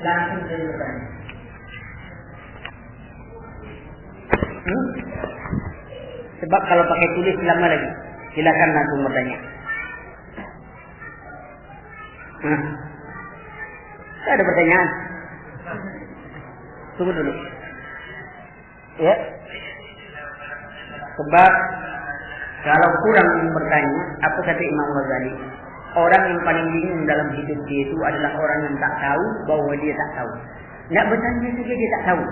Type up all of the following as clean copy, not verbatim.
Langsung saja bertanya. Sebab kalau pakai tulis lama lagi. Silakan langsung bertanya. Ada pertanyaan? Tunggu dulu. Ya. Sebab kalau kurang bertanya, apa kata Imam Ghazali? Orang yang paling bingung dalam hidup dia itu adalah orang yang tak tahu bahwa dia tak tahu. Nak bertanya saja dia tak tahu.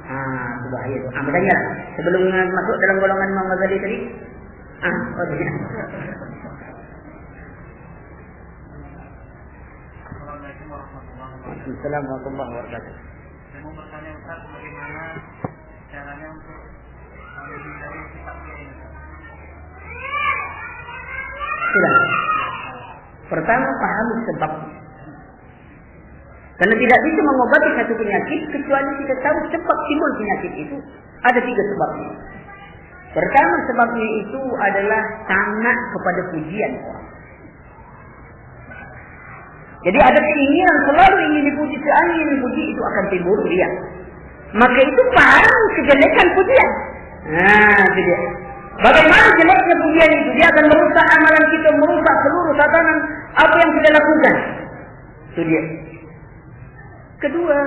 Itu bahaya tu. Bertanya lah. Sebelum masuk dalam golongan Imam Ghazali tadi. Dia. Assalamualaikum warahmatullahi wabarakatuh. Saya mau bertanya Ustaz, bagaimana caranya untuk menghindari sifat ini? Sudah. Pertama pahami sebab. Karena tidak bisa mengobati satu penyakit kecuali kita tahu sebab timbul penyakit itu. Ada 3 sebabnya. Pertama sebabnya itu adalah tamak kepada pujian orang. Jadi ada keinginan selalu ingin dipuji, ingin dipuji, itu akan timbul dia. Maka itu paham kejelekan pujian. Itu dia. Bagaimana jeleknya pujian itu? Dia akan merusak amalan kita, merusak seluruh tatanan apa yang kita lakukan. Itu dia. Kedua,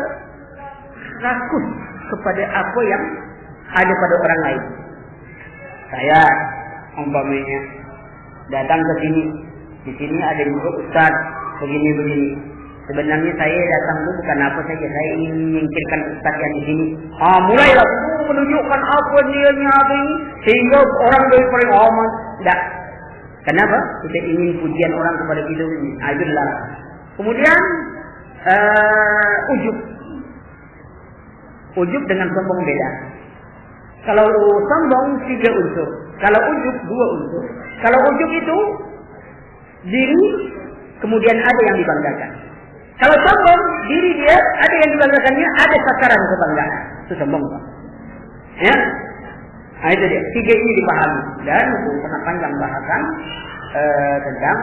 rakus kepada apa yang ada pada orang lain. Saya umpamanya datang ke sini, di sini ada juga ustaz begini. Sebenarnya saya datang itu bukan apa saja, saya ingin menyingkirkan ustaz yang di sini. Mulailah menunjukkan apa niatnya apa ini, sehingga orang dari paling aman. Tidak. Kenapa? Kita ingin pujian orang kepada kita ini. Itu dilarang. Kemudian ujub dengan sombong beda. Kalau sombong 3 unsur, kalau ujub 2 unsur. Kalau ujub itu diri, kemudian ada yang dibanggakan. Kalau sombong, diri dia ada yang dibanggakannya, ada sasaran kebanggaan. Itu sombong. Ya, itu dia. 3 ini dipahami dan sangat panjang bahasan tentang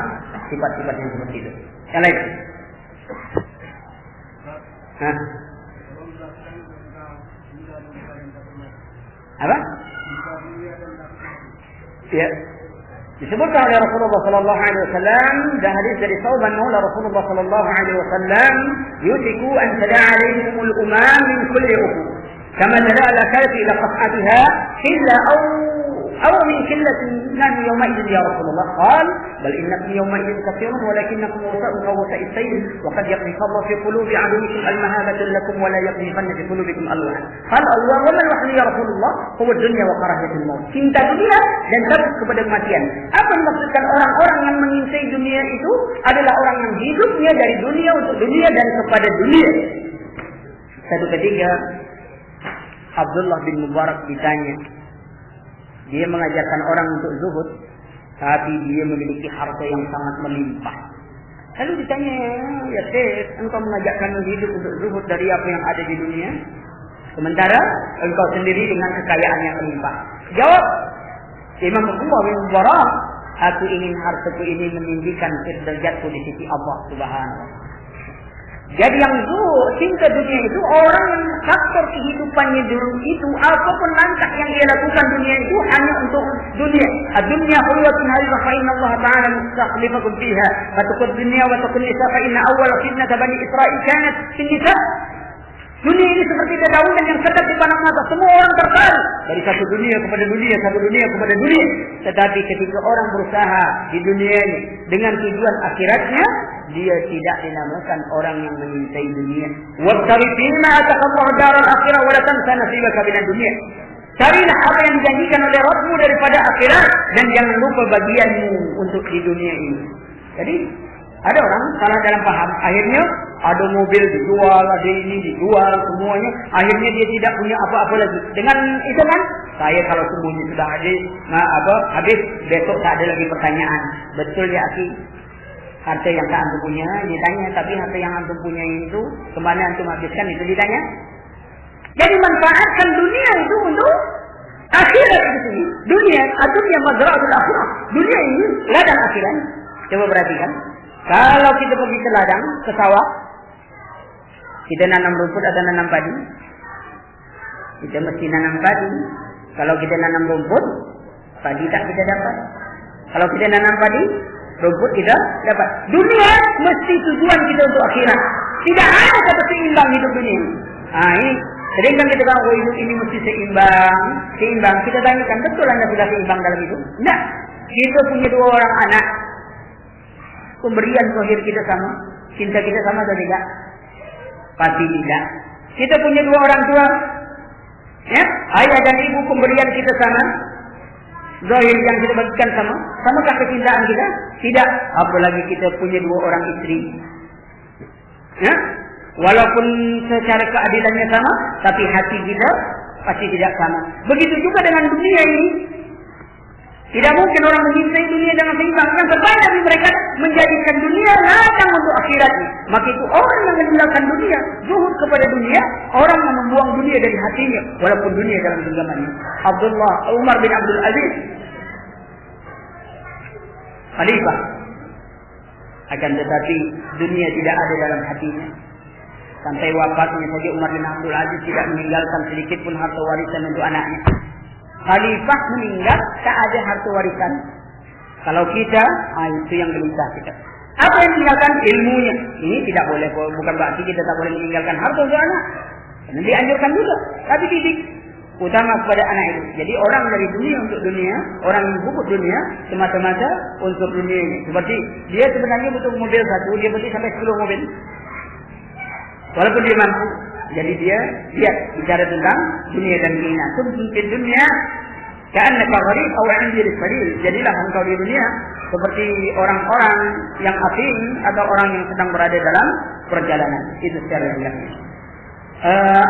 sifat-sifat yang seperti itu. Yang lain. Apa? Ya. Disebutkan oleh Rasulullah sallallahu alaihi wasallam dan hadis dari Thawban maula Rasulullah sallallahu alaihi wasallam, "Yusiku an tada'a alaihimul umam min kulli uqub, kama tada'a al-kalb ila qas'atiha illa أو من كلة نحن يومئذ يا رسول الله قال بل إنكم يومئذ كثيرون ولكنكم غثاء كغثاء السيل وقد يقذف الله في قلوب عدوكم المهابة لكم ولا يقذفن في قلوبكم الوهن قال الله وما الوهن يا رسول الله هو الدنيا وكراهية الموت. Cinta dunia dan takut kepada kematian. Apa yang dimaksudkan orang-orang yang mencintai dunia itu adalah orang yang hidupnya dari dunia untuk dunia dan kepada dunia. Satu ketiga Abdullah bin Mubarak ditanya, dia mengajarkan orang untuk zuhud, tapi dia memiliki harta yang sangat melimpah. Lalu ditanya, ya Syekh, engkau mengajarkan hidup untuk zuhud dari apa yang ada di dunia, sementara engkau sendiri dengan kekayaan yang melimpah. Jawab Imam Abdullah bin Mubarak, aku ingin hartaku ini meninggikan derajatku di sisi Allah Subhanahu wa Ta'ala. Jadi yang cinta dunia itu orang yang faktor kehidupannya dulu itu apapun langkah yang dia lakukan dunia itu hanya untuk dunia. Dunia hulwatun hayrah fa inna Allah ta'ala mustakhlifakum fiha fatukun dunia wa tukun nisa fa inna awal fitnata bani Israel kanat fin nisa. Dunia ini seperti dedaunan yang sedap dipandang mata. Semua orang tertarik dari satu dunia kepada dunia, satu dunia kepada dunia. Tetapi ketika orang berusaha di dunianya dengan tujuan akhiratnya, dia tidak dinamakan orang yang menyintai dunia. Wabtaghi fima ataqallahu daral akhirah wa la tansa nasibaka minad dunya. Carilah apa yang dijanjikan oleh Rabbmu daripada akhirat dan jangan lupa bagianmu untuk di dunia ini. Jadi ada orang salah dalam paham. Akhirnya ada mobil dijual, ada ini dijual, semuanya. Akhirnya dia tidak punya apa-apa lagi. Dengan itu kan, saya kalau semuanya sudah habis, besok tak ada lagi pertanyaan. Betul ya akhi? Harta yang tak antum punya ditanya, tapi harta yang antum punya itu kemana antum habiskan itu ditanya. Jadi manfaatkan dunia itu untuk akhirat itu sendiri. Dunia mazra'atul akhirah. Dunia ini ladang akhirat. Coba perhatikan. Kalau kita pergi ke ladang, ke sawah, Kita nanam rumput atau nanam padi? Kita mesti nanam padi. Kalau kita nanam rumput, padi tak kita dapat. Kalau kita nanam padi, rumput kita dapat. Dunia mesti tujuan kita untuk akhirat. Tidak ada kata seimbang hidup dunia. Ini sering kan kita kata, hidup ini mesti seimbang. Seimbang. Kita tanyakan, betul anda sudah seimbang dalam hidup? Tidak. Kita punya 2 orang anak. Pemberian zahir kita sama. Cinta kita sama atau tidak? Pasti tidak. Kita punya 2 orang tua. Ya, ayah dan ibu pemberian kita sama. Zahir yang kita bagikan sama. Samakah kecintaan kita? Tidak. Apalagi kita punya 2 orang istri. Ya, walaupun secara keadilannya sama, tapi hati kita pasti tidak sama. Begitu juga dengan dunia ini. Tidak mungkin orang mencintai dunia dengan seimbang. Yang terbaik dari mereka menjadikan dunia ladang untuk akhiratnya. Maka itu orang yang meninggalkan dunia, zuhud kepada dunia, orang yang membuang dunia dari hatinya, walaupun dunia dalam genggamannya. Umar bin Abdul Aziz, khalifah, akan tetapi dunia tidak ada dalam hatinya. Sampai wafatnya saja Umar bin Abdul Aziz tidak meninggalkan sedikit pun harta warisan untuk anaknya. Khalifah meninggal, tak ada harta warisan. Kalau kita, itu yang gelisah kita. Apa yang meninggalkan? Ilmunya. Ini tidak boleh, bukan berarti kita tak boleh meninggalkan harta untuk anak. Nanti anjurkan juga. Tapi titik utama kepada anak itu. Jadi orang dari dunia untuk dunia, orang yang bubuk dunia, semata-mata untuk dunia ini. Seperti dia sebenarnya butuh mobil 1, dia butuh sampai 10 mobil. Walaupun dia mampu. Jadi dia bicara tentang dunia dan keinginan. Sumpi dunia, ka'annaka gharib aw 'inda al-fadil. Jadilah engkau di dunia seperti orang-orang yang asing atau orang yang sedang berada dalam perjalanan. Itu secara ringkasnya.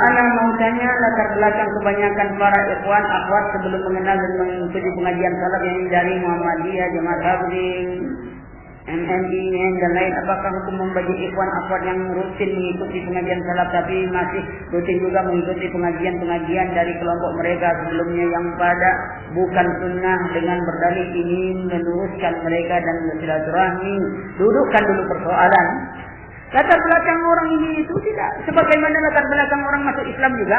Ana mau tanya latar belakang kebanyakan para ikhwan akhwat sebelum mengenal dan mengikuti pengajian salaf yang dari Muhammadiyah, Jamaah Tabligh, MNI dan lain. Apakah hukum membagi ikhwan akhwat yang rutin mengikuti pengajian salaf tapi masih rutin juga mengikuti pengajian-pengajian dari kelompok mereka sebelumnya yang pada bukan sunnah dengan berdalih ingin meluruskan mereka dan bersilaturahmi? Dudukkan dulu persoalan. Latar belakang orang ini itu tidak sebagaimana latar belakang orang masuk Islam juga.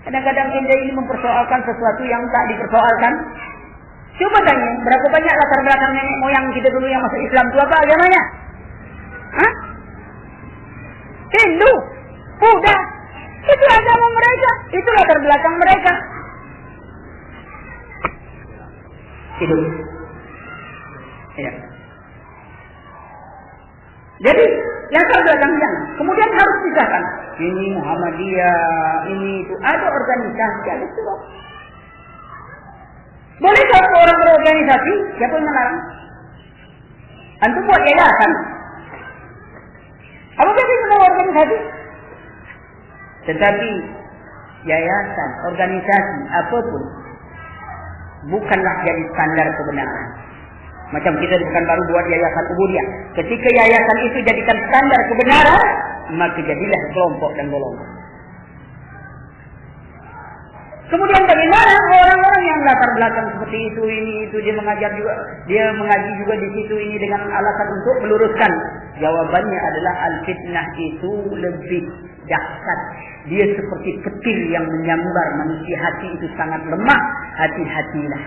Kadang-kadang kita ini mempersoalkan sesuatu yang tak dipersoalkan. Coba tanya, berapa banyak latar belakang nenek moyang kita dulu yang masuk Islam itu apa agamanya? Hah? Hindu, Buddha, itu agama mereka, itu latar belakang mereka. Itu. Ya. Jadi latar belakangnya, kemudian harus pisahkan. Ini Muhammadiyah, ini itu ada organisasi, ada sebab. Boleh satu orang berorganisasi, siapa yang melarang? Antum buat yayasan. Apa jadi semua organisasi? Tetapi yayasan, organisasi, apapun bukanlah jadi standar kebenaran. Macam kita bukan baru buat yayasan ubudiyah. Ketika yayasan itu jadikan standar kebenaran, maka jadilah kelompok dan golongan. Kemudian bagaimana orang-orang yang latar belakang seperti itu, ini, itu, dia mengajar juga, dia mengaji juga di situ ini dengan alasan untuk meluruskan. Jawabannya adalah al-fitnah itu lebih dahsyat. Dia seperti petir yang menyambar manusia, hati itu sangat lemah, hati-hatilah.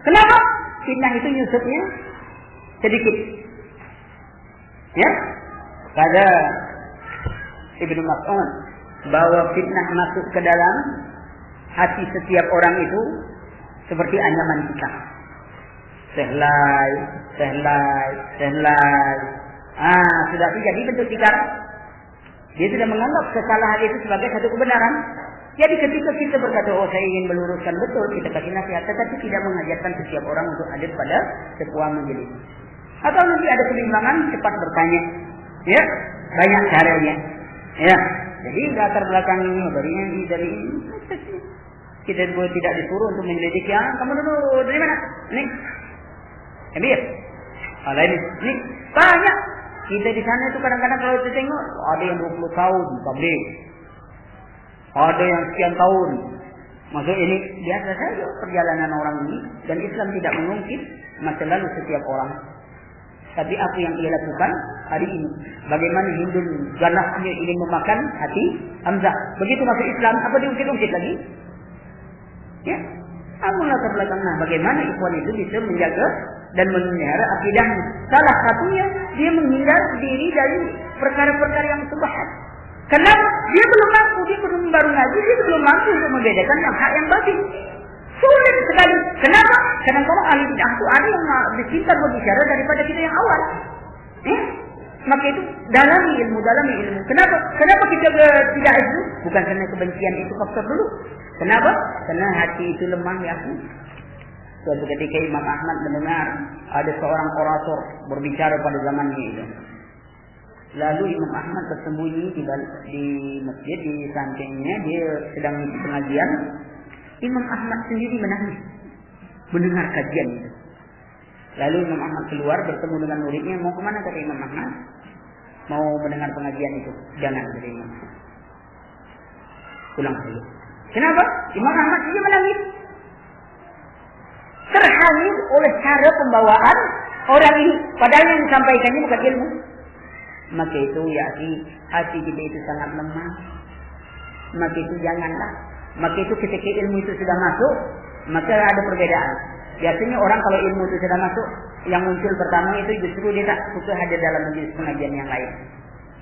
Kenapa? Fitnah itu nyusupnya sedikit. Ya, kata Ibnu Mas'ud bahwa fitnah masuk ke dalam hati setiap orang itu seperti anyaman tikar. Sehelai. Sudah jadi bentuk tikar. Dia sudah menganggap kesalahan itu sebagai satu kebenaran. Jadi ketika kita berkata, oh saya ingin meluruskan, betul, kita kasih nasihat, tetapi tidak mengajarkan setiap orang untuk ada pada sebuah majelis. Atau nanti ada kebimbangan, cepat bertanya. Ya, banyak caranya. Ya, jadi latar belakang dari ini. Kita tidak disuruh untuk menyelidiki. Kamu dulu dari mana? Ini. Emir. Lain ini. Banyak. Kita di sana itu kadang-kadang kalau kita tengok ada yang 20 tahun tabligh. Ada yang sekian tahun. Maksud ini biasa saja perjalanan orang ini, dan Islam tidak mengungkit masa lalu setiap orang. Tapi apa yang ia lakukan hari ini? Bagaimana Hindun ganasnya ingin memakan hati Hamzah. Begitu masuk Islam, apa diungkit-ungkit lagi? Ya, aku latar belakang. Nah, bagaimana ikhwan itu bisa menjaga dan memelihara akidahnya? Salah satunya dia menghindar diri dari perkara-perkara yang subhat. Kenapa? Dia belum mampu, dia belum baru ngaji, dia belum mampu untuk membedakan yang hak yang batin. Sulit sekali. Kenapa? Kadang-kadang ahli bid'ah itu ada yang lebih pintar berbicara daripada kita yang awal. Maka itu dalami ilmu. Kenapa? Kenapa kita tidak itu? Bukan karena kebencian itu faktor dulu. Kenapa? Karena hati itu lemah ya. Suatu ketika Imam Ahmad mendengar ada seorang orator berbicara pada zamannya itu. Lalu Imam Ahmad bersembunyi di masjid, di sampingnya dia sedang mengisi pengajian. Imam Ahmad sendiri menangis mendengar kajian itu. Lalu Imam Ahmad keluar bertemu dengan muridnya. Mau kemana kata Imam Ahmad? Mau mendengar pengajian itu. Jangan kata Imam Ahmad. Pulang dulu. Kenapa? Imam Ahmad saja menangis. Terhanyut oleh cara pembawaan orang ini. Padahal yang disampaikannya bukan ilmu. Maka itu ya hati kita itu sangat lemah. Maka itu janganlah. Maka itu ketika ilmu itu sudah masuk, maka ada perbedaan. Biasanya orang kalau ilmu itu sudah masuk, yang muncul pertama itu justru dia tak suka hadir dalam majelis pengajian yang lain.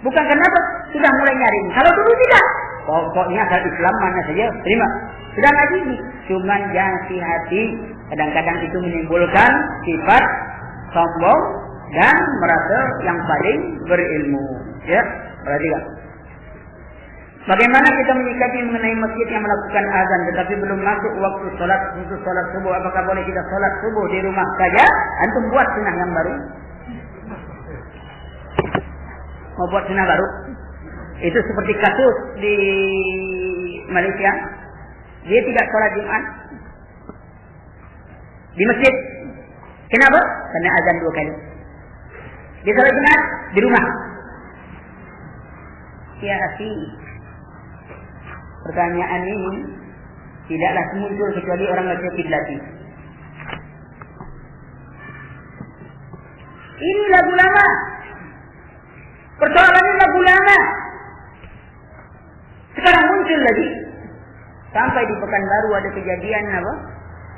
Bukan kenapa? Sudah mulai nyari. Kalau dulu tidak. Pokoknya asal Islam mana saja terima. Sudah ngaji ini. Cuman jangsi hati. Kadang-kadang itu menimbulkan sifat sombong dan merasa yang paling berilmu. Ya, perhatikan. Bagaimana kita menyikapi mengenai masjid yang melakukan azan tetapi belum masuk waktu sholat khusus sholat subuh? Apakah boleh kita sholat subuh di rumah saja? Antum buat sunnah yang baru. Mau buat sunnah baru? Itu seperti kasus di Malaysia. Dia tidak sholat Jumat di masjid. Kenapa? Karena azan 2 kali. Dia sholat Jumat di rumah. Ya akhi, pertanyaan ini tidaklah muncul kecuali orang baca kiblati. Ini lagu lama. Persoalannya lagu lama. Sekarang muncul lagi. Sampai di Pekanbaru ada kejadian apa?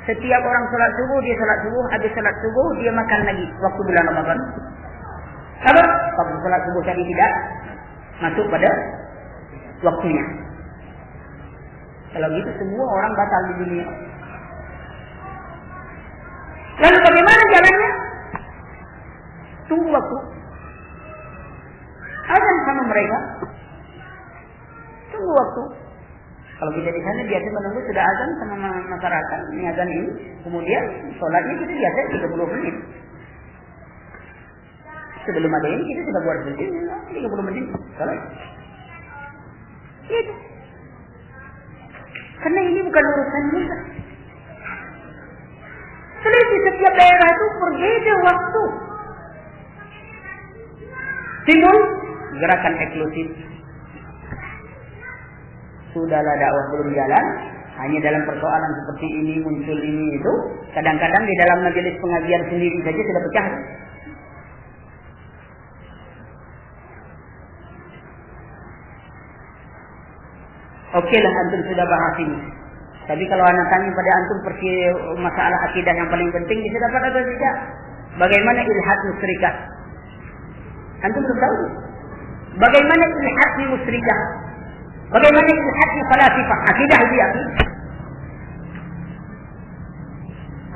Setiap orang sholat subuh, dia sholat subuh, habis sholat subuh dia makan lagi waktu bulan Ramadan. Apa? Waktu sholat subuh tadi tidak masuk pada waktunya. Kalau gitu semua orang batal di dunia. Lalu bagaimana jalannya? Tunggu waktu. Azan sama mereka. Tunggu waktu. Kalau kita di sana biasa menunggu sudah azan sama masyarakat, ini azan ini. Kemudian sholatnya kita biasa 30 menit. Sebelum ada ini kita sudah buat berhenti 30 menit sholat. Gitu. Karena ini bukan urusan kita. Selesai setiap daerah itu berbeda waktu. Timbul gerakan eksklusif. Sudahlah dakwah belum jalan, hanya dalam persoalan seperti ini muncul ini itu. Kadang-kadang di dalam majelis pengajian sendiri saja sudah pecah. Okelah antum sudah bahas ini. Tapi kalau anak tanya pada antum masalah akidah yang paling penting bisa dapat atau tidak? Bagaimana ilhad musyrikah? Antum belum tahu. Bagaimana ilhad musyrikah? Bagaimana ilhad falasifah? Akidah dia.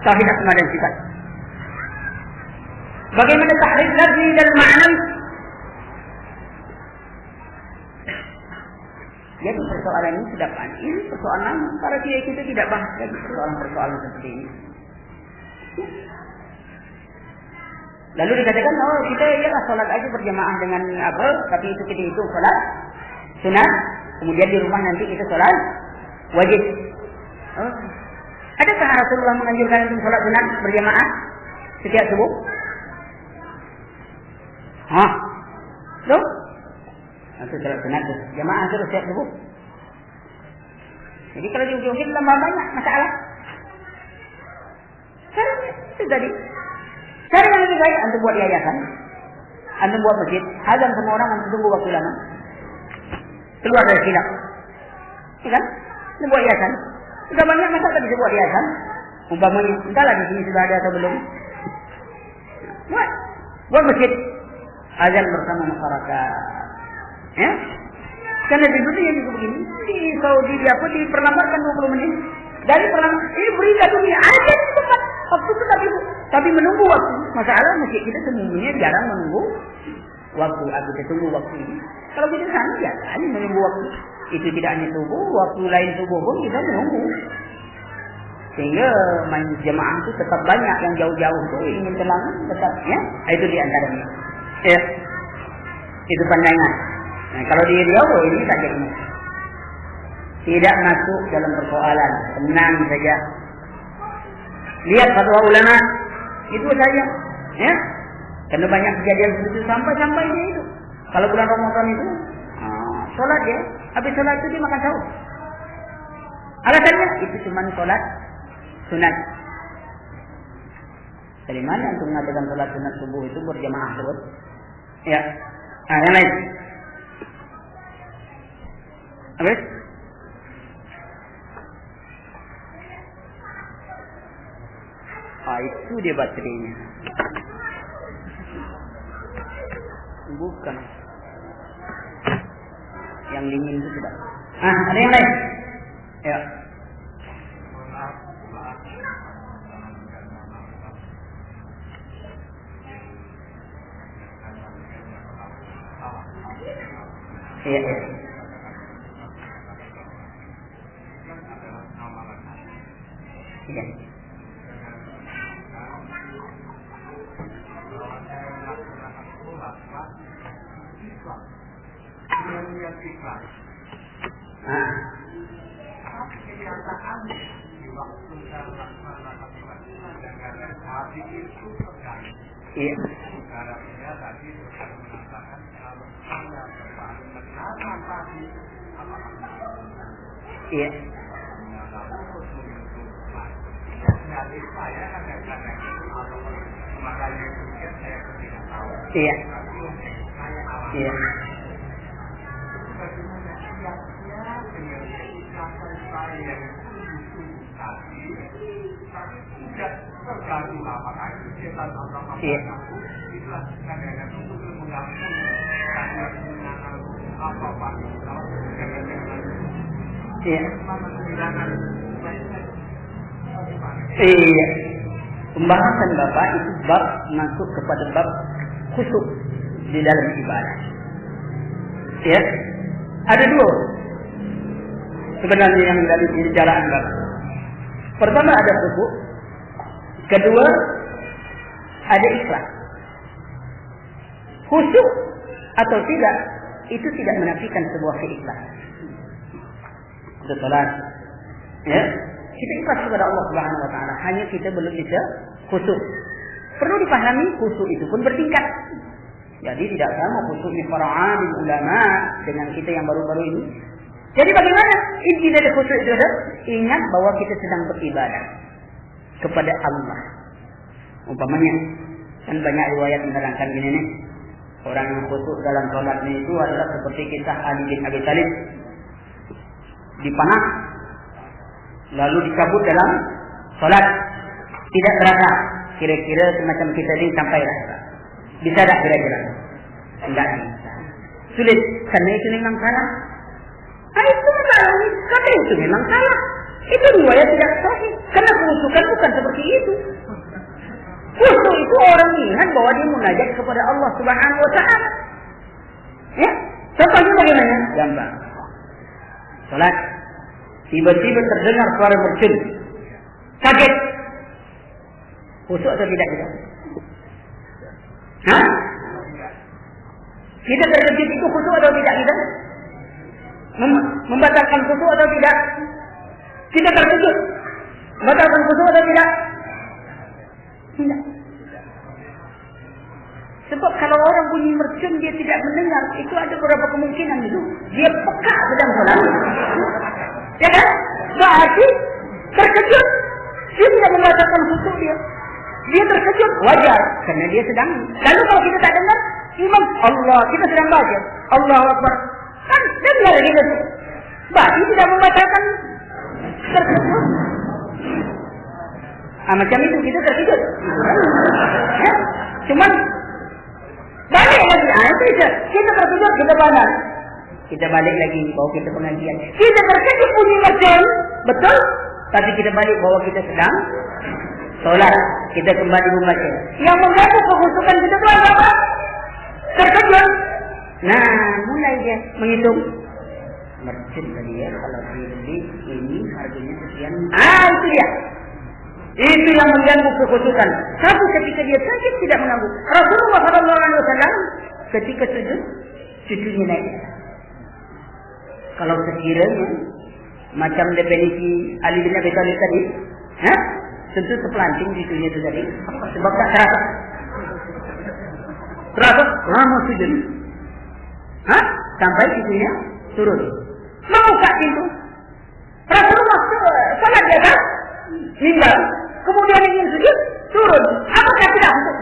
Tauhid asma dan sifat. Bagaimana tahrif lafzi dan ma'nawi? Jadi persoalan ini sudah panjang. Ini persoalan para kiai kita tidak bahas lagi persoalan-persoalan seperti ini. Lalu dikatakan, oh kita ialah sholat aja berjamaah dengan apa? Tapi itu kita hitung sholat sunat. Kemudian di rumah nanti kita sholat wajib. Oh. Adakah Rasulullah menganjurkan untuk sholat sunat berjamaah setiap subuh? Hah? Loh? Itu sholat sunat jamaah terus setiap subuh. Jadi kalau di ujung-ujung tambah banyak masalah. Karena itu tadi Cari yang lebih baik, antum buat yayasan, antum buat masjid, azan semua orang, antum tunggu waktu lama, keluar dari khilaf, ya kan? Antum buat yayasan, sudah banyak masa tak bisa buat yayasan, umpamanya, entahlah di sini sudah ada atau belum. Buat masjid, azan bersama masyarakat, ya? Karena di dunia juga begini, di Saudi dia pun diperlambatkan 20 menit. Dari perlambat, ini berita dunia azan cepat. Waktu itu tapi menunggu waktu. Masalah masjid kita semuanya jarang menunggu waktu. Kita tunggu waktu ini. Kalau kita sana biasa menunggu waktu. Itu tidak hanya subuh, waktu lain subuh pun kita menunggu. Sehingga main jemaah itu tetap banyak yang jauh-jauh itu ingin tenang tetap ya. Itu di antaranya. Ya. Itu pandangan. Nah, kalau di Riau ini saja ini. Tidak masuk dalam persoalan, tenang saja. Lihat fatwa ulama, itu saja. Ya. Karena banyak kejadian begitu sampai dia itu. Kalau bulan Ramadan itu, sholat ya. Habis sholat itu dia makan sahur. Alasannya itu cuma sholat sunat. Dari mana untuk mengatakan sholat sunat subuh itu berjamaah terus? Ya. Nah, yang lain. Habis? Itu dia baterainya. Bukan. Yang dingin itu sudah. Ada yang lain? Ya. Iya. Iya. Kenyataan di waktu saya melaksanakan sholat dengan hati itu terkait. Iya. Karena tadi sudah mengatakan kalau saya terpaling menanam tadi apa? Iya. Dari saya kadang-kadang itu atau makanya mungkin saya tidak tahu. Iya. Iya. Bagaimana siapnya dengan keikhlasan saya yang sungguh-sungguh tadi, tapi tidak terganggu apalagi setan atau apa-apa. Ikhlas kadang-kadang untuk mengampuni karena mengenal apa-apa. Kalau kadang-kadang menghilangkan iya. Pembahasan Bapak itu bab masuk kepada bab khusyuk di dalam ibadah. Ya. Ada dua sebenarnya yang dari pembicaraan Bapak. Pertama ada khusyuk, kedua ada ikhlas. Khusyuk atau tidak itu tidak menafikan sebuah keikhlasan. Itu salat. Ya. Kita ikhlas kepada Allah Subhanahu wa taala, hanya kita belum bisa khusyuk. Perlu dipahami khusyuk itu pun bertingkat. Jadi tidak sama khusyuknya para alim ulama dengan kita yang baru-baru ini. Jadi bagaimana inti dari khusyuk itu adalah ingat bahwa kita sedang beribadah kepada Allah. Umpamanya kan banyak riwayat menerangkan gini nih. Orang yang khusyuk dalam sholatnya itu adalah seperti kisah Ali bin Abi Thalib dipanah lalu dicabut dalam sholat, tidak terasa. Kira-kira semacam kita ini sampai rasa. Bisa tak kira-kira? Tidak bisa. Sulit. Karena itu memang salah. Itu masalah. Karena itu memang salah. Itu riwayat tidak sahih. Karena khusyukan bukan seperti itu. Khusyuk itu orang ingat bahwa dia munajat kepada Allah Subhanahu wa taala. Ya? Contohnya bagaimana? Gampang. Salat. Tiba-tiba terdengar suara mercun. Kaget. Khusyuk atau tidak kita? Hah? Kita terkejut itu khusyuk atau tidak kita? Membatalkan khusyuk atau tidak? Kita terkejut. Membatalkan khusyuk atau tidak? Tidak. Sebab kalau orang bunyi mercun dia tidak mendengar, itu ada beberapa kemungkinan itu. Dia peka sedang sholat. Ya kan? Berarti terkejut. Dia tidak membatalkan khusyuk dia. Dia terkejut, wajar. karena dia sedang. Lalu kalau kita tak dengar, imam Allah, kita sedang baca Allahu Akbar, kan dengar kita tu. Berarti tidak membacakan terkejut. Macam itu kita terkejut. Cuman balik lagi, itu je. Kita terkejut, kita pandang. Kita balik lagi, bawa kita pengajian. Kita terkejut bunyi macam, betul? Tapi kita balik bahawa kita sedang solat. Kita kembali membaca. Yang mengganggu kekhusyukan kita tu apa? Terkejut. Nah, mulai dia menghitung. Merchant tadi ya, kalau beli ini harganya sekian. Itu dia. Itu yang mengganggu kekhusyukan. Tapi ketika dia sakit tidak mengganggu. Rasulullah SAW ketika sujud, cucunya naik. Kalau sekiranya macam definisi Ali bin Abi Thalib tadi, tentu sepelanting cucunya itu tadi. Sebab tak terasa. Terasa lama sujud. Sampai cucunya turun. Membuka pintu. Rasulullah salat di atas mimbar. Kemudian ingin sujud, turun. Apakah tidak khusyuk?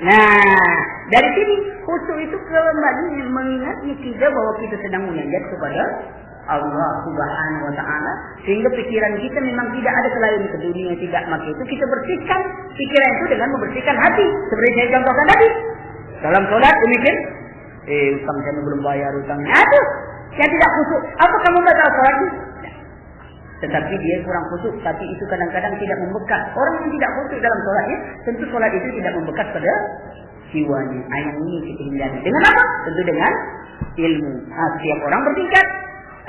Nah, dari sini khusyuk itu kembali mengingatnya kita bahwa kita sedang munajat kepada Allah Subhanahu wa taala, sehingga pikiran kita memang tidak ada selain ke dunia, tidak. Maka itu kita bersihkan pikiran itu dengan membersihkan hati. Seperti saya contohkan tadi. Dalam solat demikian, utang saya belum bayar utangnya. Aduh, yang tidak khusyuk. Apa kamu baca solat ini? Tetapi dia kurang khusyuk, tapi itu kadang-kadang tidak membekas. Orang yang tidak khusyuk dalam solatnya, tentu solat itu tidak membekas pada jiwanya. Yang ini kita hindari. Dengan apa? Tentu dengan ilmu. Setiap orang bertingkat.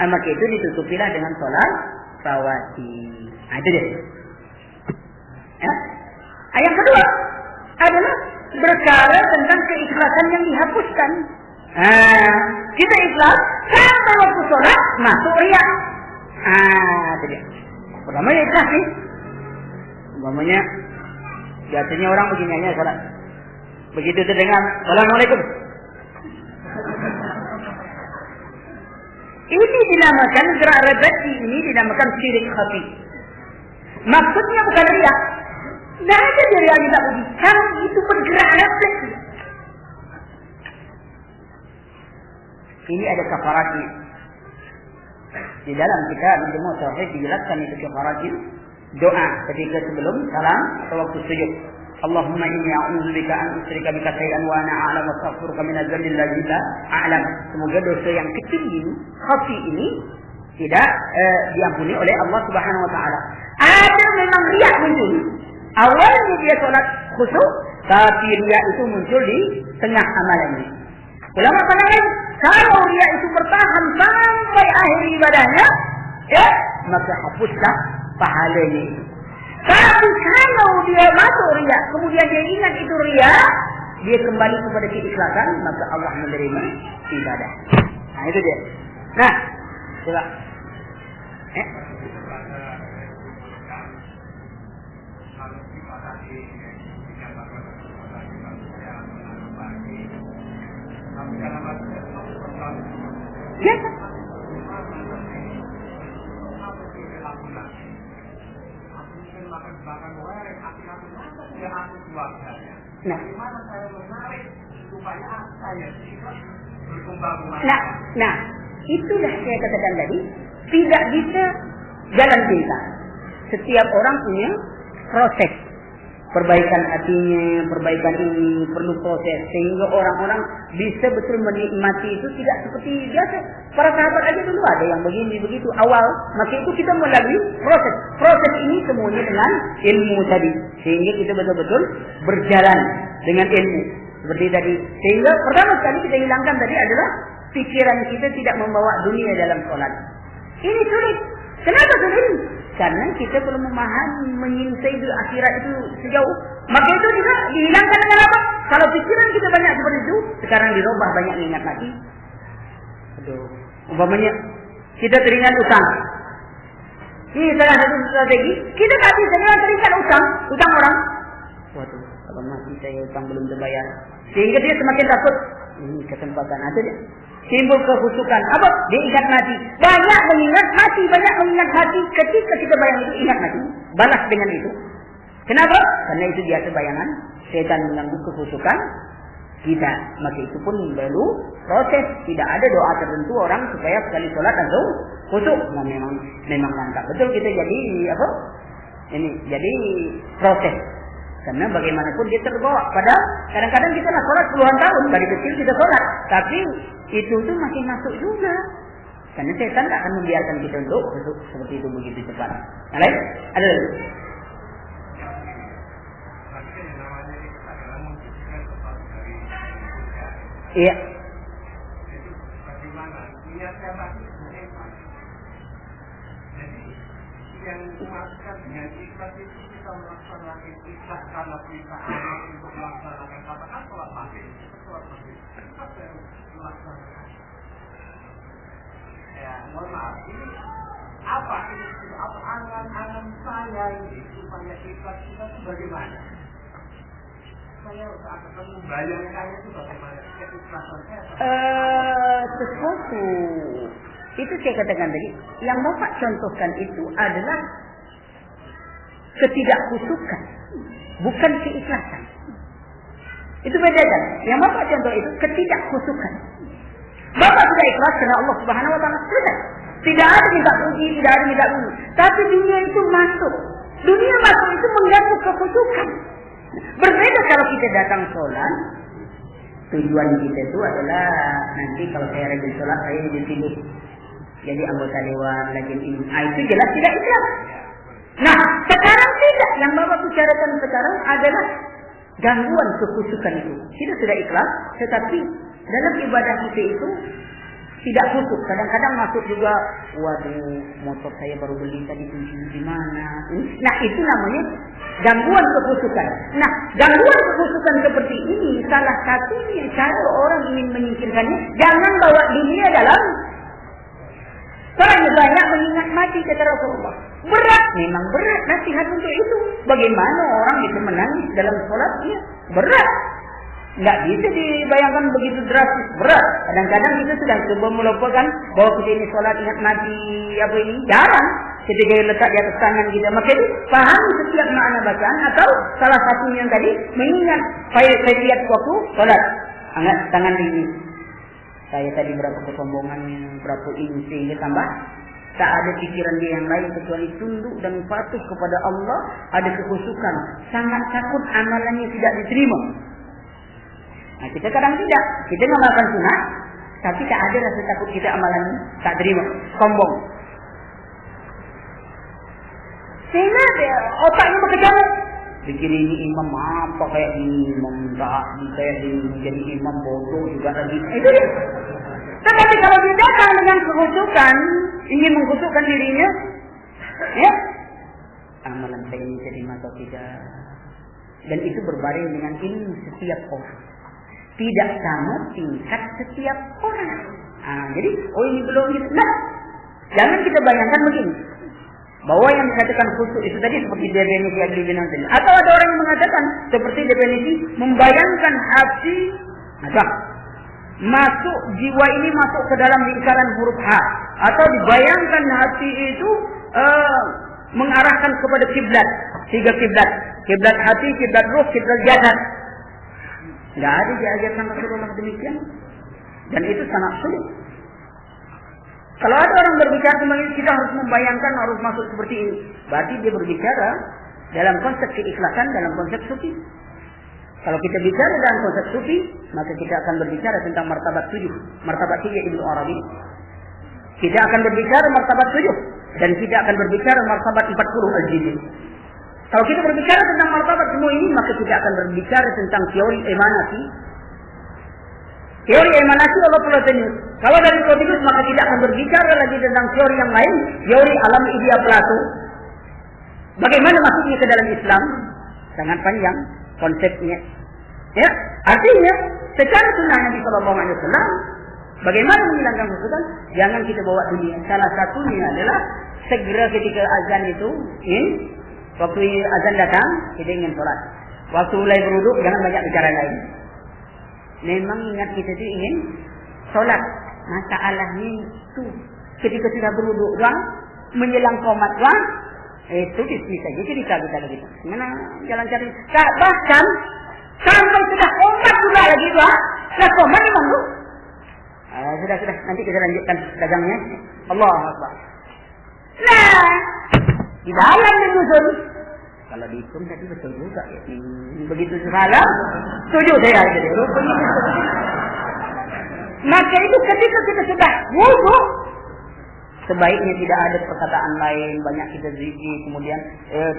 Maka itu ditutupilah dengan solat rawatib. Itu dia. Yang kedua adalah berkara tentang keikhlasan yang dihapuskan. Kita ikhlas sampai waktu solat masuk riya. Itu dia. Pertamanya ikhlas nih. Umpamanya biasanya orang begini aja solat. Begitu terdengar Assalamualaikum. Ini dinamakan gerak repeti, ini dinamakan syirik khafi. Maksudnya bukan riya. Tidak ada dia riya tidak puji. Karena itu bergerak refleksi. Ini ada kafaratnya. Di dalam kitab Majmu' Tauhid dijelaskan itu kafaratnya. Doa ketika sebelum salam atau waktu sujud. Allahumma inni a'udzubika an usyrika bika syai'an wa ana a'lam wa astaghfiruka min adz-dzambi alladzi la a'lam. Semoga dosa yang kecil ini, khafi ini tidak diampuni oleh Allah Subhanahu wa taala. Ada memang riya muncul. Awalnya dia salat khusyuk, tapi riya itu muncul di tengah amalannya. Ulama pandangan kalau riya itu bertahan sampai akhir ibadahnya, maka hapuslah pahalanya itu. Tapi kalau dia masuk riya, kemudian dia ingat itu riya, dia kembali kepada keikhlasan, maka Allah menerima ibadah. Nah, itu dia. Nah, coba. Ya. Nah, itulah saya katakan tadi, tidak bisa jalan pintas. Setiap orang punya proses. Perbaikan hatinya, perbaikan ini perlu proses sehingga orang-orang bisa betul menikmati itu tidak seperti biasa. Para sahabat aja dulu ada yang begini begitu awal, maka itu kita melalui proses. Proses ini semuanya dengan ilmu tadi, sehingga kita betul-betul berjalan dengan ilmu seperti tadi. Sehingga pertama sekali kita hilangkan tadi adalah pikiran kita tidak membawa dunia dalam solat. Ini sulit. Kenapa sulit? Karena kita belum memahami menyintai akhirat itu sejauh. Maka itu juga dihilangkan dengan apa? Kalau pikiran kita banyak seperti itu, sekarang dirubah banyak ingat lagi. Umpamanya kita teringat utang. Ini salah satu strategi. Kita tak bisa teringat utang orang. Waduh, kalau mati saya utang belum terbayar. Sehingga dia semakin takut. Ini kesempatan aja dia. Timbul kekhusyukan. Apa? Dia ingat mati. Banyak mengingat mati. Ketika kita bayang itu ingat mati. Balas dengan itu. Kenapa? Karena itu biasa bayangan setan mengganggu kekhusyukan kita. Maka itu pun perlu proses. Tidak ada doa tertentu orang supaya sekali sholat langsung khusyuk. Nah, memang mantap betul kita jadi apa? Ini jadi proses. Karena bagaimanapun dia terbawa pada kadang-kadang kita nak sholat puluhan tahun dari kecil kita sholat, tapi itu tuh masih masuk juga. Karena setan tak akan membiarkan kita untuk khusyuk seperti itu begitu cepat. Yang lain ada lagi? Iya. Itu bagaimana? Niatnya tadi sebenarnya. Jadi yang dimaksudkan dengan ikhlas itu kita melaksanakan ikhlas karena kita ada untuk melaksanakan katakan sholat maghrib. Sholat maghrib kita melaksanakan. Ya, mohon maaf. Ini apa ini? Apa angan-angan saya ini supaya ikhlas kita itu bagaimana? Saya akan membayangkan itu bagaimana keikhlasan saya. Sesuatu itu saya katakan tadi, yang Bapak contohkan itu adalah ketidakhusyukan, bukan keikhlasan. Itu beda kan? Yang Bapak contoh itu ketidakhusyukan. Bapak sudah ikhlas karena Allah Subhanahu wa taala selesai. Tidak ada minta puji, tidak ada minta puji. Tapi dunia itu masuk. Dunia masuk itu mengganggu kekhusyukan. Berbeda kalau kita datang sholat, tujuan kita itu adalah nanti kalau saya rajin sholat saya dipilih jadi anggota dewan, rajin ini. Itu jelas tidak ikhlas. Nah, sekarang tidak. Yang Bapak bicarakan sekarang adalah gangguan kekhusyukan itu. Kita sudah ikhlas, tetapi dalam ibadah kita itu tidak khusyuk. Kadang-kadang masuk juga, waduh, motor saya baru beli tadi kunci di mana. Nah, itu namanya gangguan kekhusyukan. Nah, gangguan kekhusyukan seperti ini salah satunya kalau orang ingin menyingkirkannya, jangan bawa dunia dalam. Soalnya banyak mengingat mati kata Rasulullah. Berat, memang berat nasihat untuk itu. Bagaimana orang bisa menangis dalam sholatnya? Berat. Nggak bisa dibayangkan begitu drastis, berat. Kadang-kadang kita sudah coba melupakan bahwa kita ini sholat ingat mati apa ini. Jarang. Ketika letak di atas tangan kita. Maka itu paham setiap makna bacaan. Atau salah satunya yang tadi mengingat saya lihat waktu sholat. Angkat tangan ini. Saya tadi berapa kesombongannya, berapa ini sehingga tambah. Tak ada pikiran dia yang lain kecuali tunduk dan patuh kepada Allah. Ada kekhusyukan. Sangat takut amalannya tidak diterima. Nah, kita kadang tidak. Kita mengamalkan sunnah, tapi tak ada rasa takut kita amalan tak terima. Sombong. Sehingga otaknya bekerja. Pikir ini imam apa kayak ini imam tak, kayak ini jadi imam bodoh juga lagi. Itu dia. Tetapi kalau dia datang dengan kekhusyukan, ingin mengkhusyukkan dirinya, ya, amalan saya ini terima atau tidak. Dan itu berbaring dengan ilmu setiap orang. Tidak sama tingkat setiap orang. Jadi, ini belum gitu. Nah, jangan kita bayangkan begini. Bahwa yang dikatakan khusyuk itu tadi seperti definisi Adli bin Abdul. Atau ada orang yang mengatakan seperti definisi membayangkan hati. Masuk jiwa ini masuk ke dalam lingkaran huruf H. Atau dibayangkan hati itu mengarahkan kepada kiblat. 3 kiblat. Kiblat hati, kiblat ruh, kiblat jasad. Tidak ada diajarkan Rasulullah demikian. Dan itu sangat sulit. Kalau ada orang berbicara tentang ini, kita harus membayangkan harus masuk seperti ini. Berarti dia berbicara dalam konsep keikhlasan, dalam konsep sufi. Kalau kita bicara dalam konsep sufi, maka kita akan berbicara tentang martabat 7. Martabat 3 Ibnu Arabi. Kita akan berbicara martabat 7. Dan kita akan berbicara martabat 40 Al-Jilid. Kalau kita berbicara tentang martabat semua ini, maka kita akan berbicara tentang teori emanasi. Teori emanasi Allah Platonius. Kalau dari Platonius, maka kita akan berbicara lagi tentang teori yang lain, teori alam idea Plato. Bagaimana masuknya ke dalam Islam? Sangat panjang konsepnya. Ya, artinya secara sunnah Nabi Sallallahu Alaihi Wasallam, bagaimana menghilangkan khusyukan? Jangan kita bawa dunia. Salah satunya adalah segera ketika azan itu, waktu azan datang, kita ingin sholat. Waktu mulai berwudu, jangan banyak bicara lain. Memang ingat kita itu ingin sholat. Masalahnya itu ketika sudah berwudu, menjelang qomat, itu bisnis saja cerita kita. Mana jalan cari. Bahkan Sampai sudah komat juga lagi Pak. Sudah komat Imam tu. Sudah. Nanti kita lanjutkan dagangnya. Allah Akbar. Nah, di dalam menyusun. Kalau dihitung tadi betul juga ya. Begitu salah, setuju saya. Maka itu ketika kita sudah wudu, sebaiknya tidak ada perkataan lain, banyak kita zikir, kemudian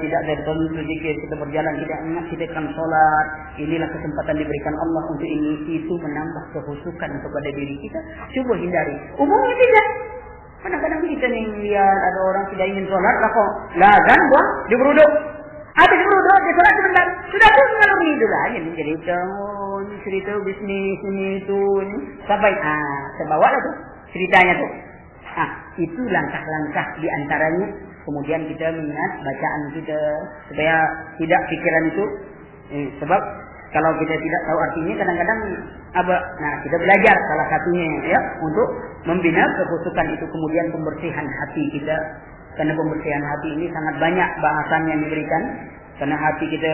tidak tertentu zikir, kita berjalan tidak ingat kita akan sholat. Inilah kesempatan diberikan Allah untuk ini, itu menambah kehusukan kepada diri kita. Cuba hindari. Umumnya tidak. Kadang-kadang kita lihat ada orang tidak ingin sholat, lah kan buang, dia beruduk. Habis beruduk, dia sholat sebentar. Sudah tu mengalami itu lah. Jadi cerita bisnis ini itu. Sampai, terbawa lah tu ceritanya tu. Itu langkah-langkah di antaranya. Kemudian kita mengingat bacaan kita supaya tidak pikiran itu. Sebab kalau kita tidak tahu artinya kadang-kadang kita belajar salah satunya ya untuk membina kekhusukan itu, kemudian pembersihan hati kita. Karena pembersihan hati ini sangat banyak bahasan yang diberikan. Karena hati kita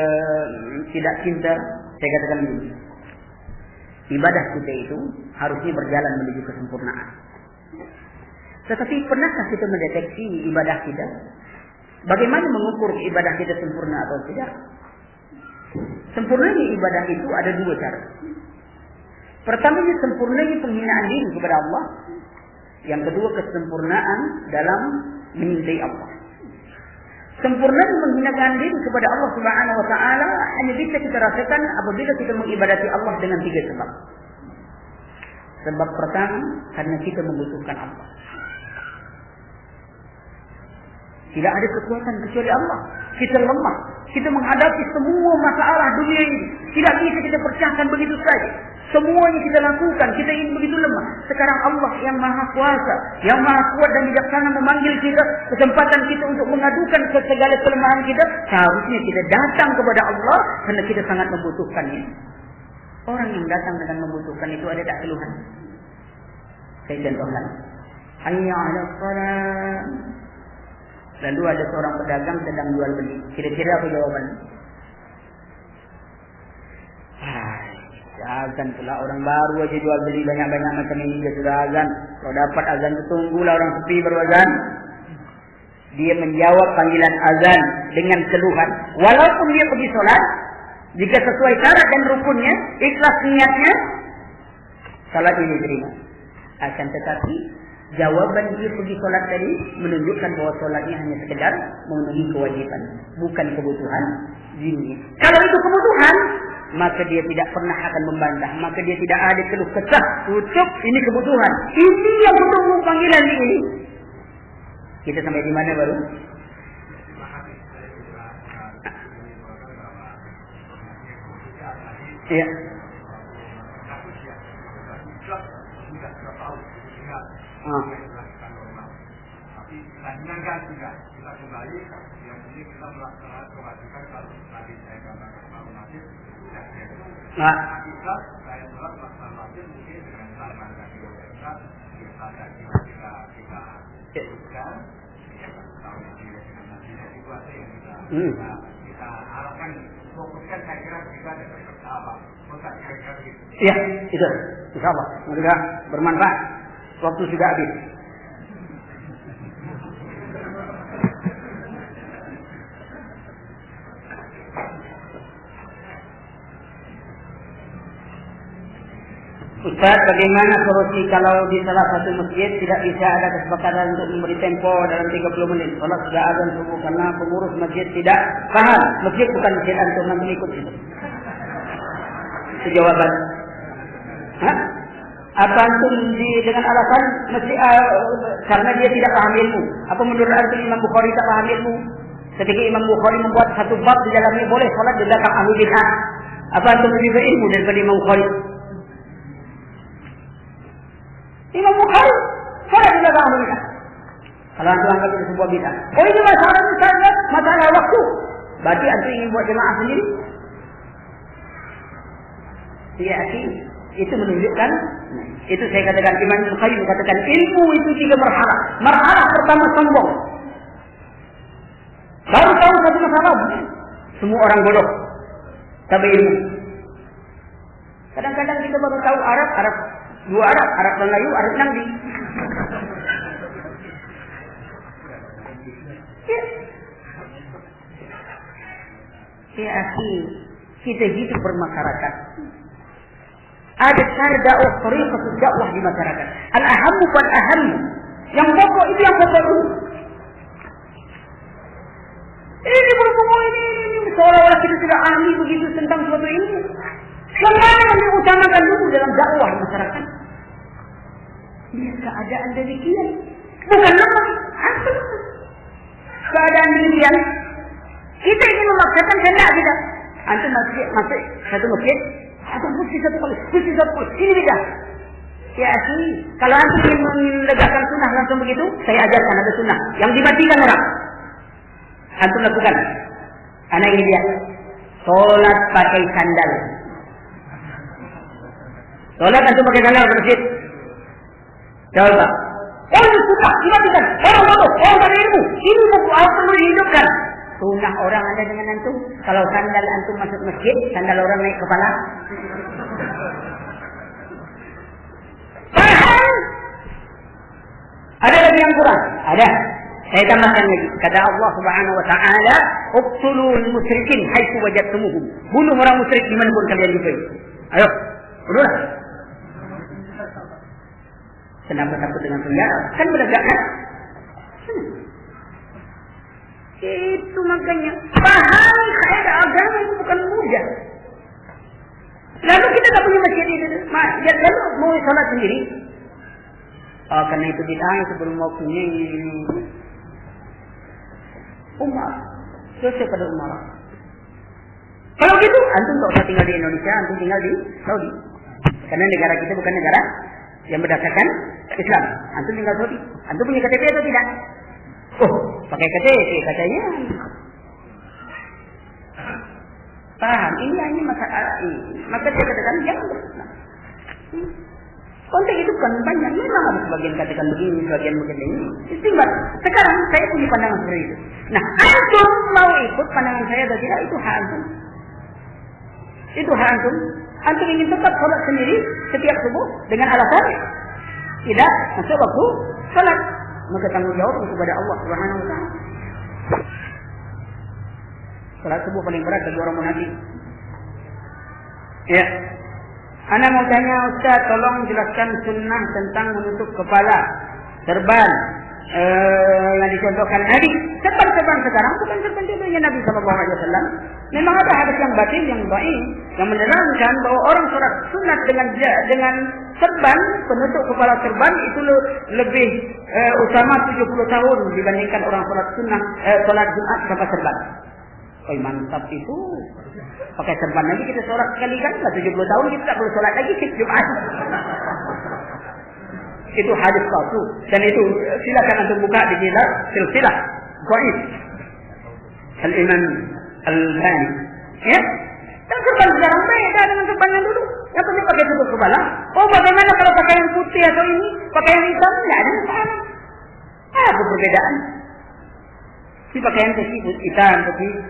tidak cinta, saya katakan begini. Ibadah kita itu harusnya berjalan menuju kesempurnaan. Tetapi pernahkah kita mendeteksi ibadah kita? Bagaimana mengukur ibadah kita sempurna atau tidak? Sempurnanya ibadah itu ada dua cara. Pertamanya sempurnanya penghinaan diri kepada Allah. Yang kedua kesempurnaan dalam menyintai Allah. Sempurnanya menghinakan diri kepada Allah Subhanahu Wa Taala hanya bisa kita rasakan apabila kita mengibadati Allah dengan tiga sebab. Sebab pertama, karena kita membutuhkan Allah. Tidak ada kekuatan kecuali Allah. Kita lemah. Kita menghadapi semua masalah dunia ini. Tidak bisa kita pecahkan begitu saja. Semuanya kita lakukan. Kita ini begitu lemah. Sekarang Allah yang maha kuasa, yang maha kuat dan bijaksana memanggil kita. Kesempatan kita untuk mengadukan segala kelemahan kita. Seharusnya kita datang kepada Allah karena kita sangat membutuhkannya. Orang yang datang dengan membutuhkan itu ada tak keluhan. Saya contohkan. Hayya 'alas shalah. Lalu ada seorang pedagang sedang jual beli. Kira-kira apa jawabannya? Azan pula, orang baru aja jual beli banyak-banyak macam ini dia sudah azan. Kalau dapat azan itu tunggulah orang sepi baru azan. Dia menjawab panggilan azan dengan keluhan. Walaupun dia pergi solat, jika sesuai syarat dan rukunnya, ikhlas niatnya, salat ini diterima. Akan tetapi jawaban dia pergi solat tadi menunjukkan bahawa solatnya hanya sekedar memenuhi kewajiban, bukan kebutuhan dirinya. Kalau itu kebutuhan, maka dia tidak pernah akan membantah, maka dia tidak ada keluh kesah. Tutup, ini kebutuhan. Ini yang menunggu panggilan ini. Kita sampai di mana baru? Ya. Tapi tandingan juga kita kembali yang penting kita melaksanakan kewajiban. Kalau tadi saya katakan kalau masjid tidak kita saya sholat melaksanakan masjid mungkin dengan salaman kaki kita lakukan tahu dengan masjid itu ada yang kita harapkan fokuskan. Saya kira kita ada bersama bukan kira-kira gitu. Iya, itu insyaallah semoga bermanfaat. Waktu sudah habis. Ustaz, bagaimana solusi kalau di salah satu masjid tidak bisa ada kesepakatan untuk memberi tempo dalam 30 menit? Salat sudah azan subuh karena pengurus masjid tidak paham. Masjid bukan masjid antum, nanti ikut itu. Itu jawaban. Apa antum dengan alasan karena dia tidak paham ilmu? Apa menurut antum Imam Bukhari tak paham ilmu? Ketika Imam Bukhari membuat satu bab di dalamnya boleh salat di belakang ahli bid'ah. Apa antum lebih berilmu daripada Imam Bukhari? Imam Bukhari salat di belakang ahli bid'ah. Kalau antum anggap itu sebuah bid'ah. Oh ini masalah waktu. Berarti antum ingin buat jemaah sendiri? Tidak, itu menunjukkan, itu saya katakan Imam Al-Qayyim katakan ilmu itu 3 marhalah. Marhalah pertama sombong. Baru tahu satu masalah. Semua orang bodoh. Tapi ilmu. Kadang-kadang kita baru tahu Arab, dua Arab, Arab Melayu, Arab Nangdi. Ya akhi, kita hidup bermasyarakat. Ada cara dakwah, tariqah dakwah di masyarakat. Al-ahammu fal-ahammu. Yang pokok itu yang pokok dulu. Ini berhubung ini seolah-olah kita tidak ahli begitu tentang suatu ilmu. Yang mana yang diutamakan dulu dalam dakwah masyarakat? Ini keadaan demikian. Bukan lemah, asal. Keadaan demikian. Kita ingin memaksakan kehendak kita. Antum masuk satu masjid, atau mesti satu kali. Ini beda. Ya akhi, kalau antum ingin menegakkan sunnah langsung begitu, saya ajarkan ada sunnah yang dimatikan orang. Antum lakukan. Anak ini dia. Solat pakai sandal. Solat antum pakai sandal ke masjid. Coba. Oh ini sunnah, dimatikan. Orang bodoh, orang tak ada ilmu. Ini buku perlu dihidupkan. Sunnah orang ada dengan antum. Kalau sandal antum masuk masjid, sandal orang naik kepala. Paham? Ada lagi yang kurang? Ada. Saya tambahkan lagi. Kata Allah Subhanahu wa taala, "Uqtulul musyrikin haitsu wajadtumuhum." Bunuh orang musyrik di mana pun kalian jumpai. Ayo, bunuhlah. Kenapa takut dengan penjara? Kan menegakkan. Itu makanya pahami kaidah agama itu bukan mudah. Lalu kita tak punya masjid itu. Lalu mau sholat sendiri. Karena itu ditanya sebelum mau punya Umar. Cocok pada Umar. Kalau gitu, antum tak usah tinggal di Indonesia, antum tinggal di Saudi. Karena negara kita bukan negara yang berdasarkan Islam. Antum tinggal Saudi. Antum punya KTP atau tidak? Oh, pakai KTP katanya. Paham? Ini hanya masalah ini. Maka saya katakan jangan berislam. Konteks itu bukan banyak. Memang ada sebagian katakan begini, sebagian begini. Istimewa. Sekarang saya punya pandangan seperti itu. Nah, antum mau ikut pandangan saya atau tidak, itu hak antum. Itu hak antum. Antum ingin tetap sholat sendiri setiap subuh dengan alasan tidak masuk waktu sholat. Maka tanggung jawab kepada Allah Subhanahu wa taala. Salat subuh paling berat bagi orang munafik. Ya. Ana mau tanya Ustaz, tolong jelaskan sunnah tentang menutup kepala, serban yang dicontohkan Nabi. Serban sekarang bukan serban contohnya Nabi sallallahu alaihi wasallam. Memang ada hadis yang batil, yang dhaif, yang menerangkan bahwa orang sholat sunat dengan serban, penutup kepala serban itu lebih utama 70 tahun dibandingkan orang sholat sunnah, sholat Jumat tanpa serban. Oh mantap itu. Pakai serban lagi kita sholat sekali kan, 70 tahun kita tak perlu sholat lagi Jumat. Itu hadis palsu. Dan itu silakan antum buka di kitab silsilah dhaif Al-Imam Al-Albani. Ya? Dan serban sekarang beda dengan serban yang dulu. Yang penting pakai tutup kepala. Oh bagaimana kalau pakai yang putih atau ini, pakai yang hitam? Tidak ada masalah. Apa perbedaan? Si pakaian hitam,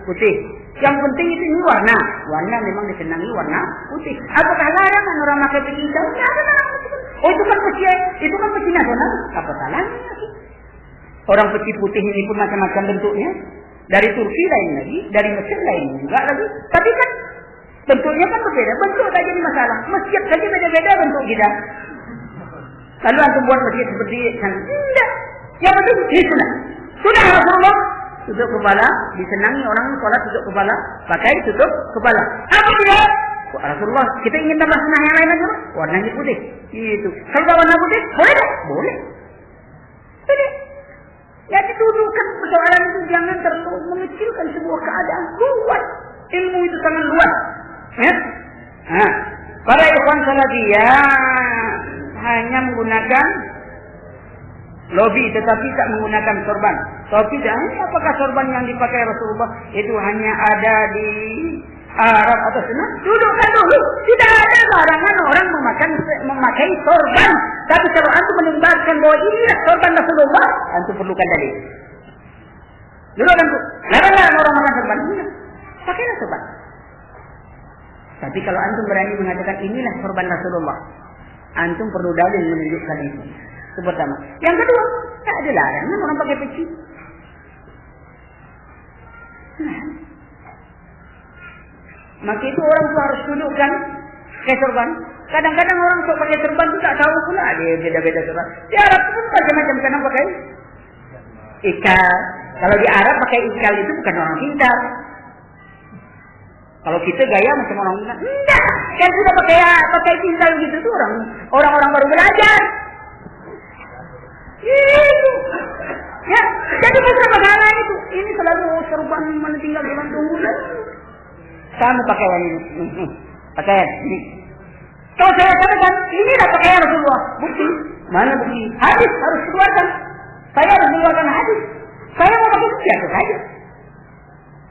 putih. Yang penting itu ini warna. Warna memang disenangi warna putih. Apakah larangan orang pakai peci hitam? Tidak ada larangan. Oh itu kan peci nasional. Apa salahnya? Orang peci putih ini pun macam-macam bentuknya. Dari Turki lain lagi, dari Mesir lain juga lagi. Tapi kan bentuknya kan berbeda. Bentuk tak jadi masalah. Masjid saja beda-beda bentuk kita. Lalu antum buat masjid seperti sana. Tidak. Yang penting di sunnah. Sudah Rasulullah tutup kepala, disenangi orang sholat tutup kepala, pakai tutup kepala. Apa dia? Rasulullah, kita ingin tambah sunnah yang lain aja, warnanya putih. Itu. Kalau warna putih, boleh tak? Boleh. Boleh. Jadi dudukan persoalan itu jangan terlalu mengecilkan sebuah keadaan luas. Ilmu itu sangat luas. Ya? Nah, para ikhwan salafiyah hanya menggunakan lobi tetapi tak menggunakan sorban. Tapi apakah sorban yang dipakai Rasulullah itu hanya ada di Arab atau sana? Dudukkan dulu. Tidak ada larangan orang memakai sorban. Tapi kalau antum menimbakan bahwa inilah sorban Rasulullah, antum perlukan dalil. Dudukkan tu. Larangan orang memakai sorban. Pakailah sorban. Tapi kalau antum berani mengatakan inilah sorban Rasulullah, antum perlu dalil menunjukkan itu. Itu pertama. Yang kedua, tak ada larangan orang pakai peci. Nah, maka itu orang itu harus dudukkan pakai sorban. Kadang-kadang orang sok pakai sorban itu tak tahu pula dia beda-beda sorban. Di Arab pun macam-macam, kadang pakai ikal. Kalau di Arab pakai ikal itu bukan orang pintar. Kalau kita gaya macam orang pintar, enggak. Kan sudah pakai pintar gitu tuh orang-orang baru belajar. Itu. Ya, jadi masalah itu. Ini selalu sorban mana tinggal di Bandung. Sama pakaian ini. Pakaian ini. Kalau saya katakan, inilah pakaian Rasulullah. Bukti. Mana bukti? Hadis harus keluarkan. Saya harus keluarkan hadis. Saya mau pakai biasa saja.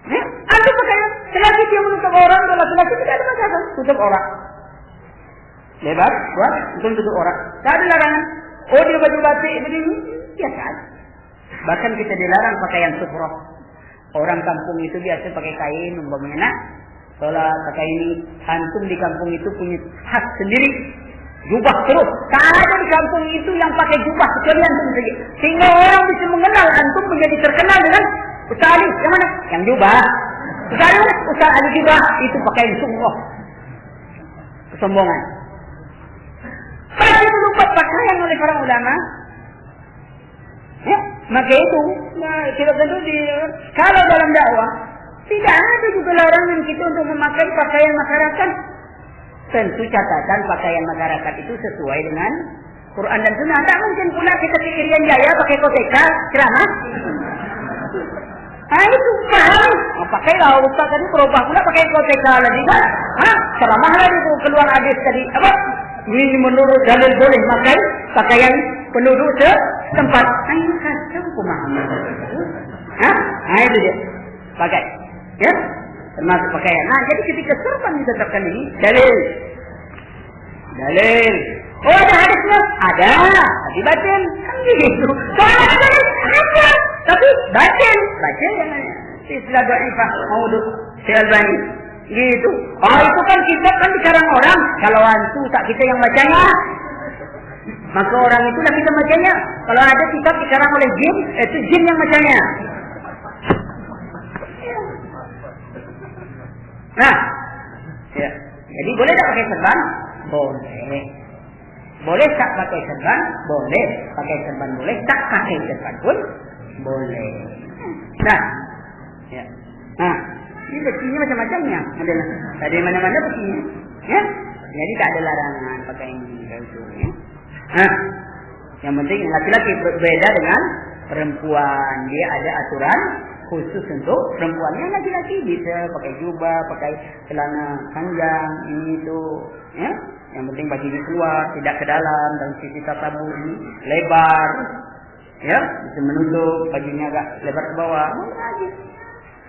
Ya, ada pakaian. Selagi dia menutup orang, kalau laki-laki tidak ada masalah. Tutup orang. Lebar, buat, tutup orang. Tak ada larangan. Oh, dia baju batik begini. Biasa aja. Bahkan kita dilarang pakaian sufrah. Orang kampung itu biasa pakai kain, umpamanya sholat pakai ini. Antum di kampung itu punya khas sendiri. Jubah terus. Tak ada di kampung itu yang pakai jubah kecuali antum saja. Sehingga orang bisa mengenal antum menjadi terkenal dengan Ustaz Ali. Yang mana? Yang jubah. Ustaz Ali jubah itu pakaian sufrah. Kesombongan. Pasti melupat pakaian oleh para ulama. Ya, maka itu, kita tentu kalau dalam dakwah tidak ada juga larangan kita untuk memakai pakaian masyarakat. Tentu catatan pakaian masyarakat itu sesuai dengan Quran dan Sunnah. Tak mungkin pula kita ke Irian Jaya pakai koteka ceramah. Nah itu paham. Pakailah Ustaz tadi berubah pula pakai koteka lagi kan? Ceramah lagi keluar hadis tadi apa? Ini menurut dalil boleh pakai pakaian penduduk setempat. Ini kacau pemahaman. Nah itu dia. Pakai. Ya. Termasuk pakaian. Nah jadi ketika sorban ditetapkan ini dalil. Oh ada hadisnya? Ada. Tapi batin. Kan begitu. Soalnya ada. Tapi batin. Batin yang istilah dhaifah maudhu Syalbani. Gitu. Oh itu kan kitab kan dikarang orang. Kalau antu tak kita yang bacanya. Maka orang itulah kita bacanya. Kalau ada kitab dikarang oleh jin, itu jin yang bacanya. Nah, ya. Jadi boleh tak pakai serban? Boleh. Boleh tak pakai serban? Boleh. Pakai serban boleh. Tak pakai serban pun boleh. Nah, ya. Nah, ini besinya macam-macamnya. Ada mana-mana besinya. Ya. Jadi tak ada larangan pakai ini. Ya. Nah, yang penting laki-laki berbeda dengan perempuan. Dia ada aturan khusus untuk perempuan. Yang laki-laki bisa pakai jubah, pakai celana panjang, ini itu. Ya. Yang penting bajunya keluar, tidak ke dalam, dan sisi tabu ini lebar. Ya, bisa menutup bajunya agak lebar ke bawah.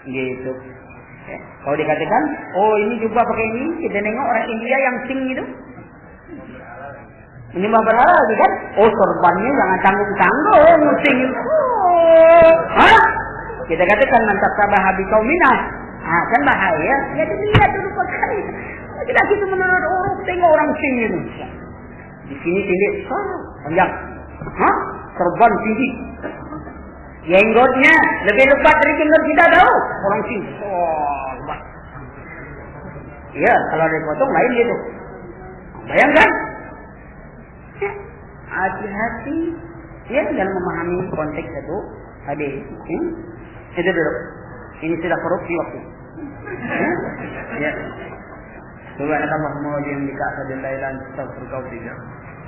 Gitu. Ya. Kalau dikatakan, oh ini jubah pakai ini, kita nengok orang India yang sing itu. Menyembah berhala lagi kan? Oh sorbannya jangan tanggung-tanggung musim. Kita katakan mantap sabah habi kaumina. Kan bahaya. Ya dilihat dulu sekali. Kita gitu menurut orang tengok orang sini itu. Di sini tinggi, panjang. Sorban tinggi. Jenggotnya lebih lebat dari jenggot kita tahu. Orang sini. Lebat. Iya, kalau dipotong lain gitu. Bayangkan. Hati-hati ya dalam memahami konteks itu hadis. Itu dulu. Ini sudah korupsi waktu. Ya. Subhanallahumma wa bihamdika la ilaha illa anta astaghfiruka wa atubu ilaik.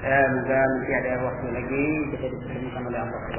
Moga nanti ada waktu lagi kita dipertemukan oleh Allah.